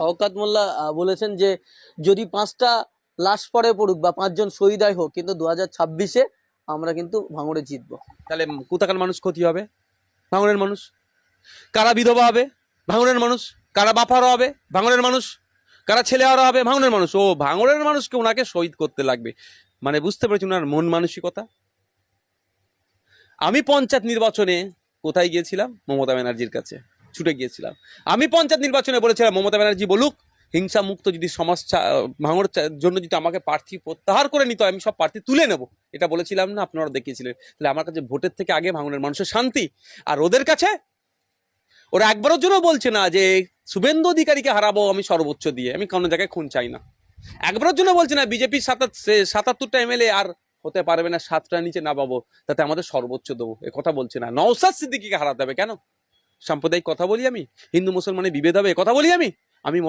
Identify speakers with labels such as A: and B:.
A: শওকত মোল্লা বলেছেন যে যদি 5টা লাশ পরে পড়ুক বা 5জন শহীদ হোক, কিন্তু 2026-এ আমরা কিন্তু ভাঙড়ে জিতবো।
B: তাহলে কোথাকার মানুষ ক্ষতি হবে? ভাঙড়ের মানুষ। কারা বিধবা হবে? ভাঙড়ের মানুষ। কারা বাপারা হবে? ভাঙড়ের মানুষ। কারা ছেলেরা হবে? ভাঙড়ের মানুষ। ও ভাঙড়ের মানুষকে ওনাকে শহীদ করতে লাগবে, মানে বুঝতে পেরেছি ওনার মন মানসিকতা। আমি পঞ্চায়েত নির্বাচনে কোথায় গিয়েছিলাম? মমতা ব্যানার্জির কাছে ছুটে গিয়েছিলাম। আমি পঞ্চায়েত নির্বাচনে বলেছিলাম মমতা ব্যানার্জি বলুক হিংসা মুক্ত যদি সমাজ ভাঙড় জন্য যদি আমাকে প্রার্থী প্রত্যাহার করে নিত, আমি সব প্রার্থী তুলে নেব, এটা বলেছিলাম না? আপনারা দেখিয়েছিলেন। তাহলে আমার কাছে ভোটের থেকে আগে ভাঙড়ের মানুষের শান্তি, আর ওদের কাছে ওরা একবারের জন্য বলছে না যে শুভেন্দু অধিকারীকে হারাবো আমি সর্বোচ্চ দিয়ে, আমি কোনো জায়গায় খুন চাই না। একবারের জন্য বলছে না বিজেপির 77টা এমএলএ আর হতে পারবে না, 7টা নিচে না পাবো, তাতে আমাদের সর্বোচ্চ দেবো, এ কথা বলছে না। নওশাদ সিদ্দিকীকে হারাতে হবে কেন? সাম্প্রদায়িক কথা বলি আমি? হিন্দু মুসলমানের বিভেদ হবে এ কথা বলি আমি? আমি